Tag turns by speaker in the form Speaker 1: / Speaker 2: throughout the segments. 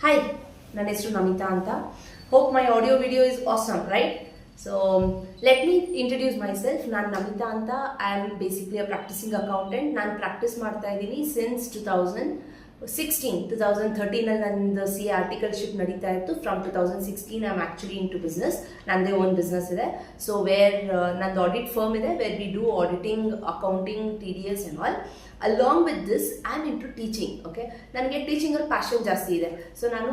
Speaker 1: Hi, ನನ್ನ ಹೆಸರು ನಮಿತಾ ಅಂತ. Hope my audio video is awesome, right? So let me introduce myself. ನಾನು ನಮಿತಾ ಅಂತ. I am basically a practicing accountant. ನಾನು practice ಮಾಡ್ತಾ ಇದ್ದೀನಿ since 2013 ಅಲ್ಲಿ ನಂದು CA ಆರ್ಟಿಕಲ್ಶಿಪ್ ನಡೀತಾ ಇತ್ತು. From 2016 I am actually into business. ನಂದೇ ಓನ್ ಬಿಸ್ನೆಸ್ ಇದೆ. ಸೊ ನಂದು ಆಡಿಟ್ ಫರ್ಮ್ ಇದೆ, where we do auditing, accounting, TDS and all. Along with this I am into teaching. Okay, ನನಗೆ ಟೀಚಿಂಗಲ್ಲಿ passion ಜಾಸ್ತಿ ಇದೆ. ಸೊ ನಾನು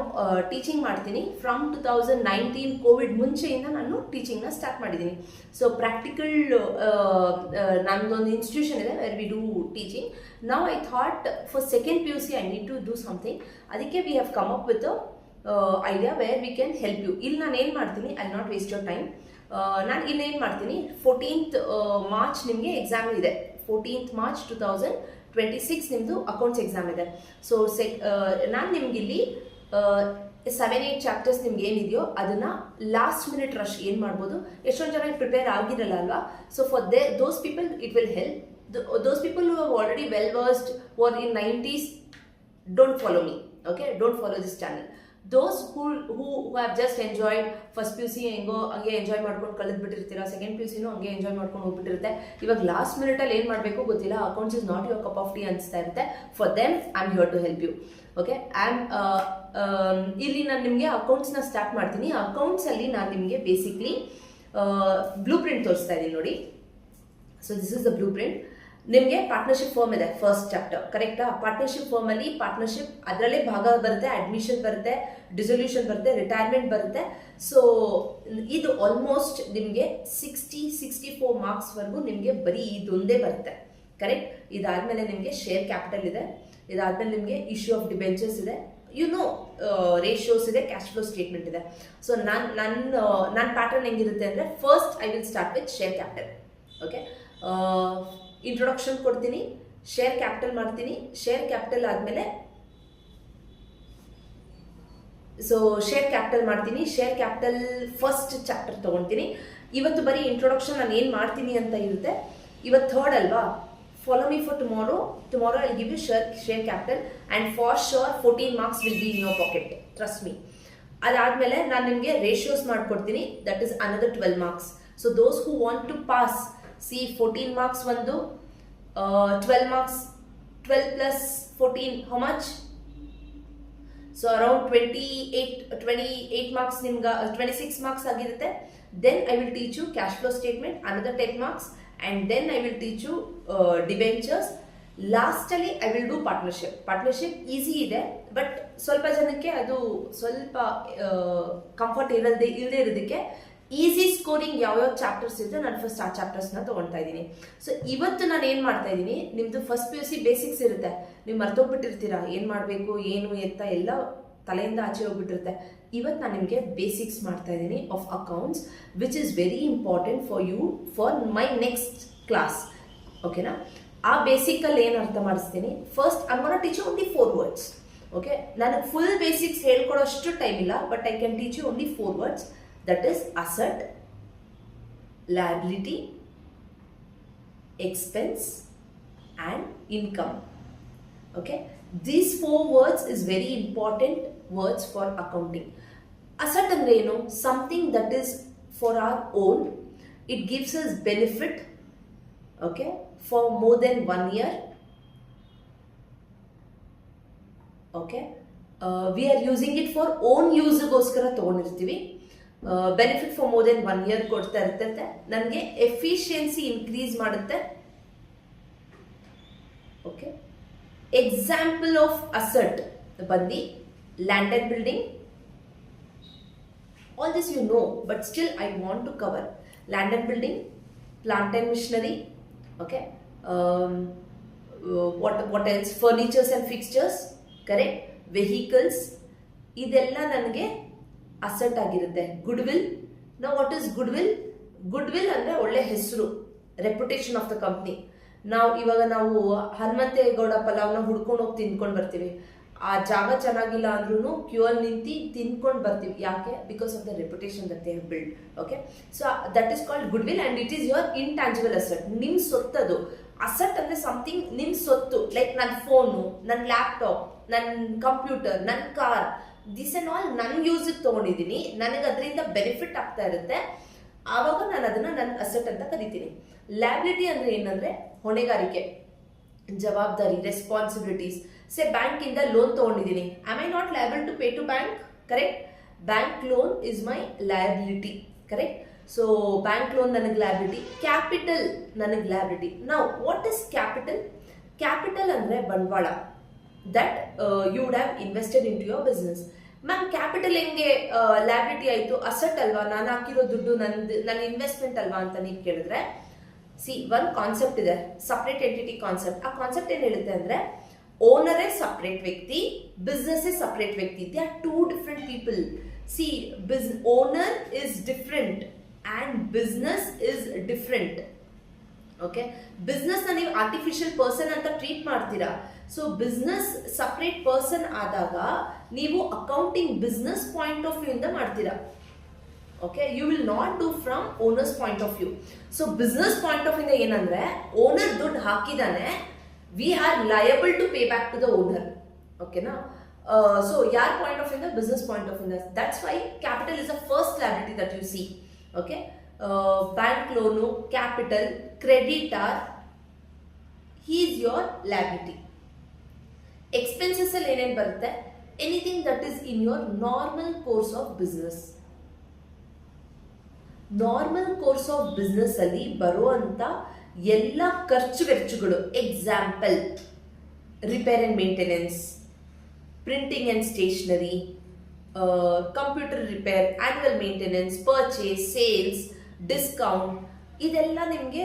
Speaker 1: teaching ಮಾಡ್ತೀನಿ. ಫ್ರಮ್ 2019 ಕೋವಿಡ್ ಮುಂಚೆಯಿಂದ ನಾನು ಟೀಚಿಂಗ್ನ ಸ್ಟಾರ್ಟ್ ಮಾಡಿದ್ದೀನಿ. ಸೊ ಪ್ರಾಕ್ಟಿಕಲ್ ನಮ್ಮದೊಂದು ಇನ್ಸ್ಟಿಟ್ಯೂಷನ್ ಇದೆ where we do teaching. Now I thought for second PUC I need to do something. ಅದಕ್ಕೆ we have come up with idea where we can help you. ಇಲ್ಲಿ ನಾನು ಏನು ಮಾಡ್ತೀನಿ, I not waste your time. ನಾನು ಇಲ್ಲೇನು ಮಾಡ್ತೀನಿ, 14th March ನಿಮಗೆ exam ಇದೆ. 14th March 2026 ನಿಮ್ಮದು ಅಕೌಂಟ್ಸ್ ಎಕ್ಸಾಮ್ ಇದೆ. ಸೊ ನಾನು ನಿಮ್ಗಿಲ್ಲಿ 7-8 ಚಾಪ್ಟರ್ಸ್ ನಿಮ್ಗೆ ಏನಿದೆಯೋ ಅದನ್ನ ಲಾಸ್ಟ್ ಮಿನಿಟ್ ರಶ್ ಏನು ಮಾಡ್ಬೋದು. ಎಷ್ಟೊಂದು ಜನ ಪ್ರಿಪೇರ್ ಆಗಿರಲ್ಲ ಅಲ್ವಾ. So for those people it will help. Those people who have already well versed, who are in 90s, don't follow me. Okay, don't follow this channel. Those who have just enjoyed first PUC ಹೆಂಗೋ ಹಂಗೆ enjoy ಮಾಡ್ಕೊಂಡು ಕಳೆದು ಬಿಟ್ಟಿರ್ತೀರಾ, second PUCನೂ ಹಂಗೆ enjoy ಮಾಡ್ಕೊಂಡು ಹೋಗ್ಬಿಟ್ಟಿರುತ್ತೆ. ಇವಾಗ last ಮಿನಿಟಲ್ಲಿ ಏನು ಮಾಡಬೇಕು ಗೊತ್ತಿಲ್ಲ, accounts is not your cup of tea ಅನಿಸ್ತಾ ಇರುತ್ತೆ. For them I am here to help you. Okay, ಇಲ್ಲಿ ನಾನು ನಿಮಗೆ ಅಕೌಂಟ್ಸ್ನ ಸ್ಟಾರ್ಟ್ ಮಾಡ್ತೀನಿ. ಅಕೌಂಟ್ಸಲ್ಲಿ ನಾನು ನಿಮಗೆ ಬೇಸಿಕ್ಲಿ ಬ್ಲೂ ಪ್ರಿಂಟ್ ತೋರಿಸ್ತಾ ಇದ್ದೀನಿ ನೋಡಿ. So this is the blue print. ನಿಮಗೆ ಪಾರ್ಟ್ನರ್ಶಿಪ್ ಫರ್ಮ್ ಇದೆ, ಫಸ್ಟ್ ಚಾಪ್ಟರ್, ಕರೆಕ್ಟಾ? ಪಾರ್ಟ್ನರ್ಶಿಪ್ ಫರ್ಮ್ ಅಲ್ಲಿ ಪಾರ್ಟ್ನರ್ಶಿಪ್ ಅದರಲ್ಲೇ ಭಾಗ ಬರುತ್ತೆ, ಅಡ್ಮಿಷನ್ ಬರುತ್ತೆ, ಡಿಸೊಲ್ಯೂಷನ್ ಬರುತ್ತೆ, ರಿಟೈರ್ಮೆಂಟ್ ಬರುತ್ತೆ. ಸೊ ಇದು ಆಲ್ಮೋಸ್ಟ್ ನಿಮಗೆ 64 ಮಾರ್ಕ್ಸ್ ವರೆಗೂ ನಿಮಗೆ ಬರೀ ಇದೊಂದೇ ಬರುತ್ತೆ, ಕರೆಕ್ಟ್? ಇದಾದ್ಮೇಲೆ ನಿಮಗೆ ಶೇರ್ ಕ್ಯಾಪಿಟಲ್ ಇದೆ, ಇದಾದ್ಮೇಲೆ ನಿಮಗೆ ಇಶ್ಯೂ ಆಫ್ ಡಿಬೆಂಚರ್ಸ್ ಇದೆ, ರೇಷಿಯೋಸ್ ಇದೆ, ಕ್ಯಾಶ್ ಫ್ಲೋ ಸ್ಟೇಟ್ಮೆಂಟ್ ಇದೆ. ಸೊ ನನ್ನ ಪ್ಯಾಟರ್ನ್ ಹೆಂಗಿರುತ್ತೆ ಅಂದರೆ, first I will start with share capital. Okay, introduction ಕೊಡ್ತೀನಿ, ಶೇರ್ ಕ್ಯಾಪಿಟಲ್ ಮಾಡ್ತೀನಿ. ಶೇರ್ ಕ್ಯಾಪಿಟಲ್ ಆದಮೇಲೆ ಶೇರ್ ಕ್ಯಾಪಿಟಲ್ ಫಸ್ಟ್ ಚಾಪ್ಟರ್ ತೊಗೊಳ್ತೀನಿ. ಇವತ್ತು ಬರೀ ಇಂಟ್ರೊಡಕ್ಷನ್ ನಾನು ಏನು ಮಾಡ್ತೀನಿ ಅಂತ ಇರುತ್ತೆ. ಇವತ್ತು 3rd ಅಲ್ವಾ, follow me for tomorrow. I give you share capital and for sure 14 marks will be in your pocket, trust me. ಅದಾದಮೇಲೆ ನಾನು ನಿಮಗೆ ರೇಷಿಯೋಸ್ ಮಾಡ್ಕೊಡ್ತೀನಿ, that is another 12 marks. So those who want to pass, see 14 marks ಒಂದು, 12 marks, 12 plus 14 how much? So around 28 marks ನಿಮ್ಗೆ 26 marks ಆಗಿರುತ್ತೆ. Then I will teach you cash flow statement, another 10 marks, and then I will teach you debentures. ಲಾಸ್ಟಲ್ಲಿ I will do partnership easy ಇದೆ, but ಸ್ವಲ್ಪ ಜನಕ್ಕೆ ಅದು ಸ್ವಲ್ಪ comfort ಇಲ್ಲದೆ ಇರೋದಕ್ಕೆ ಈಸಿ ಸ್ಕೋರಿಂಗ್ ಯಾವ್ಯಾವ ಚಾಪ್ಟರ್ಸ್ ಇರುತ್ತೆ, ನಾನು ಫಸ್ಟ್ ಆ ಚಾಪ್ಟರ್ಸ್ನ ತೊಗೊಳ್ತಾ ಇದ್ದೀನಿ. ಸೊ ಇವತ್ತು ನಾನು ಏನು ಮಾಡ್ತಾ ಇದ್ದೀನಿ, ನಿಮ್ಮದು ಫಸ್ಟ್ PUC ಬೇಸಿಕ್ಸ್ ಇರುತ್ತೆ, ನೀವು ಮರ್ತೋಗ್ಬಿಟ್ಟಿರ್ತೀರಾ ಏನು ಮಾಡಬೇಕು ಏನು ಎತ್ತ ಎಲ್ಲ ತಲೆಯಿಂದ ಆಚೆ ಹೋಗ್ಬಿಟ್ಟಿರುತ್ತೆ. ಇವತ್ತು ನಾನು ನಿಮಗೆ ಬೇಸಿಕ್ಸ್ ಮಾಡ್ತಾ ಇದ್ದೀನಿ of accounts, which is very important for you for my next class. ಓಕೆನಾ? ಆ ಬೇಸಿಕಲ್ಲಿ ಏನು ಅರ್ಥ ಮಾಡಿಸ್ತೀನಿ. First I am gonna teach you only 4 words. Okay, ನನಗೆ ಫುಲ್ ಬೇಸಿಕ್ಸ್ ಹೇಳ್ಕೊಡೋಷ್ಟು ಟೈಮ್ ಇಲ್ಲ, but I can teach you only 4 words. That is asset, liability, expense and income. Okay, these 4 words is very important words for accounting. Asset andre eno, something that is for our own, it gives us benefit, okay, for more than 1 year. Okay, we are using it for own use goskara ತಗೊಂಡಿರ್ತೀವಿ. Benefit for more than 1 year ಕೊಡ್ತಾ ಇರ್ತೈತೆ. ನನಗೆ efficiency increase ಮಾಡುತ್ತೆ. Okay, example of asset ಬಂದು land and building. All this you know, but still I want to cover land and building, plant and machinery. Okay, what else, furnitures and fixtures, correct, vehicles, ಇದೆಲ್ಲ ನನಗೆ asset ಆಗಿರುತ್ತೆ. Goodwill, no what is goodwill? Goodwill ಅಂದರೆ ಒಳ್ಳೆ ಹೆಸರು, reputation of the company. ಇವಾಗ ನಾವು ಹನುಮಂತೇಗೌಡ ಪಲಾವ್ನ ಹುಡ್ಕೊಂಡು ಹೋಗಿ ತಿನ್ಕೊಂಡು ಬರ್ತೀವಿ. ಆ ಜಾಗ ಚೆನ್ನಾಗಿಲ್ಲ ಅಂದ್ರೂ ಕ್ಯೂ ಅಲ್ಲಿ ನಿಂತು ತಿನ್ಕೊಂಡು ಬರ್ತೀವಿ. ಯಾಕೆ? Because of the reputation that they have build. Okay, so that is called goodwill and it is your intangible asset. ನಿಮ್ಮ ಸೊತ್ತದು. ಅಸೆಟ್ ಅಂದರೆ ಸಮಥಿಂಗ್ ನಿಮ್ಮ ಸೊತ್ತು, ಲೈಕ್ ನನ್ನ ಫೋನು, ನನ್ನ ಲ್ಯಾಪ್ಟಾಪ್, ನನ್ನ ಕಂಪ್ಯೂಟರ್, ನನ್ನ ಕಾರ್, ದಿಸ್ ಅಂಡ್ ಆಲ್ ನನ್ನ ಯೂಸಿಗೆ ತೊಗೊಂಡಿದ್ದೀನಿ, ನನಗೆ ಅದರಿಂದ ಬೆನಿಫಿಟ್ ಆಗ್ತಾ ಇರುತ್ತೆ, ಆವಾಗ ನಾನು ಅದನ್ನು ನನ್ನ ಅಸೆಟ್ ಅಂತ ಕರಿತೀನಿ. ಲ್ಯಾಬಿಲಿಟಿ ಅಂದರೆ ಏನಂದರೆ ಹೊಣೆಗಾರಿಕೆ, ಜವಾಬ್ದಾರಿ, ರೆಸ್ಪಾನ್ಸಿಬಿಲಿಟೀಸ್. ಸೇ ಬ್ಯಾಂಕಿಂದ ಲೋನ್ ತೊಗೊಂಡಿದ್ದೀನಿ, am I not liable to pay to bank? Correct. Bank loan is my liability. Correct. So bank loan ನನಗೆ ಲಯಬಿಲಿಟಿ. ಕ್ಯಾಪಿಟಲ್ ನನಗೆ ಲಯಬಿಲಿಟಿ. ನಾವು ವಾಟ್ ಇಸ್ ಕ್ಯಾಪಿಟಲ್? ಕ್ಯಾಪಿಟಲ್ ಅಂದರೆ ಬಂಡವಾಳ, that you would have invested in to your business. Ma'am capital ಹೆಂಗೆ liability ಆಯಿತು? Asset ಅಲ್ವಾ, ನಾನು ಹಾಕಿರೋ ದುಡ್ಡು ನನ್ನ ಇನ್ವೆಸ್ಟ್ಮೆಂಟ್ ಅಲ್ವಾ ಅಂತ ನೀವು ಕೇಳಿದ್ರೆ, ಒಂದು ಕಾನ್ಸೆಪ್ಟ್ ಇದೆ, ಸಪ್ರೇಟ್ ಎಂಟಿಟಿ ಕಾನ್ಸೆಪ್ಟ್. ಆ ಕಾನ್ಸೆಪ್ಟ್ ಏನು ಹೇಳುತ್ತೆ ಅಂದರೆ, ಓನರೇ ಸಪ್ರೇಟ್ ವ್ಯಕ್ತಿ, ಬಿಸ್ನೆಸ್ ಸಪ್ರೇಟ್ ವ್ಯಕ್ತಿ. They are two different people. Owner is different and business is different. Okay, ಬಿಸ್ನೆಸ್ನ ನೀವು ಆರ್ಟಿಫಿಷಿಯಲ್ ಪರ್ಸನ್ ಅಂತ ಟ್ರೀಟ್ ಮಾಡ್ತೀರಾ. ಸೊ ಬಿಸ್ನೆಸ್ ಸಪ್ರೇಟ್ ಪರ್ಸನ್ ಆದಾಗ ನೀವು accounting business point of view ಇಂದ ಮಾಡ್ತೀರಾ. Okay, you will not do from owner's point of view. So business point of ಇಂದ ಏನಂದ್ರೆ, ಓನರ್ ದುಡ್ಡು ಹಾಕಿದಾನೆ, V are liable to pay back to the owner. ಓಕೆನಾ? So ಯಾರ್ point of ಇಂದ? Business point of ಇಂದ. That's why capital is the first liability that you see. Okay, bank loan, capital, creditor, he is your liability. Expenses ಅಲ್ಲಿ ಏನೇನು ಬರುತ್ತೆ? Anything that is in your normal course of business. Normal course of business ಅಲ್ಲಿ ಬರುವಂತ ಎಲ್ಲ ಖರ್ಚು ವೆಚ್ಚಗಳು, example repair and maintenance, printing and stationery, computer repair, annual maintenance, purchase, sales, discount, ಇದೆಲ್ಲ ನಿಮಗೆ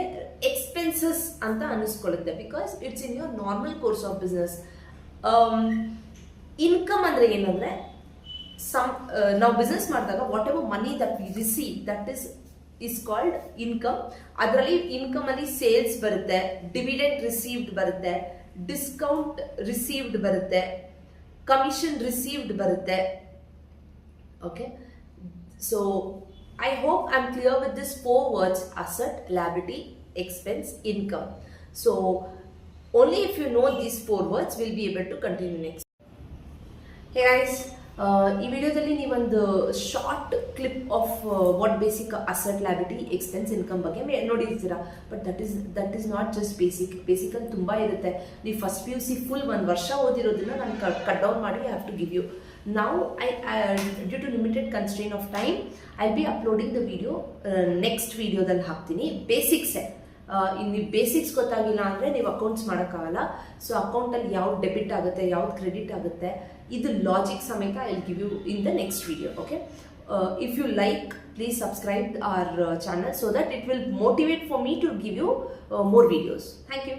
Speaker 1: ಎಕ್ಸ್ಪೆನ್ಸಸ್ ಅಂತ ಅನಿಸ್ಕೊಳ್ಳುತ್ತೆ, because it's in your normal course of business. Income ಅಂದರೆ ಏನಂದರೆ, ನಾವು ಬಿಸ್ನೆಸ್ ಮಾಡಿದಾಗ whatever money that we receive, that is called income. ಅದರಲ್ಲಿ income ಅಲ್ಲಿ ಸೇಲ್ಸ್ ಬರುತ್ತೆ, ಡಿವಿಡೆಂಡ್ ರಿಸೀವ್ಡ್ ಬರುತ್ತೆ, ಡಿಸ್ಕೌಂಟ್ ರಿಸೀವ್ಡ್ ಬರುತ್ತೆ, ಕಮಿಷನ್ ರಿಸೀವ್ಡ್ ಬರುತ್ತೆ. Okay, so I hope I am clear with this 4 words: asset, liability, expense, income. So only if you know these 4 words will be able to continue next. Hey guys, ಈ ವಿಡಿಯೋದಲ್ಲಿ ನೀವೊಂದು short clip of what basic asset, liability, expense, income ಬಗ್ಗೆ ನೋಡಿರ್ತೀರಾ. But that is not just basically ತುಂಬ ಇರುತ್ತೆ. ನೀವು first PUC full 1 ವರ್ಷ ಓದಿರೋದನ್ನ ನಾನು ಕಟ್ ಡೌನ್ ಮಾಡಿ I have to give you. Now, due to limited constraint of time, I'll be uploading the video next video ದಲ್ಲಿ ಹಾಕ್ತೀನಿ. ಬೇಸಿಕ್ಸೇ, ಇನ್ನು ಬೇಸಿಕ್ಸ್ ಗೊತ್ತಾಗಿಲ್ಲ ಅಂದರೆ ನೀವು ಅಕೌಂಟ್ಸ್ ಮಾಡೋಕ್ಕಾಗಲ್ಲ. ಸೊ ಅಕೌಂಟಲ್ಲಿ ಯಾವ್ದು ಡೆಬಿಟ್ ಆಗುತ್ತೆ, ಯಾವ್ದು ಕ್ರೆಡಿಟ್ ಆಗುತ್ತೆ, ಇದು ಲಾಜಿಕ್ ಸಮೇತ I will give you in the next video. Okay, if you like, please subscribe our channel so that it will motivate for me to give you more videos. Thank you.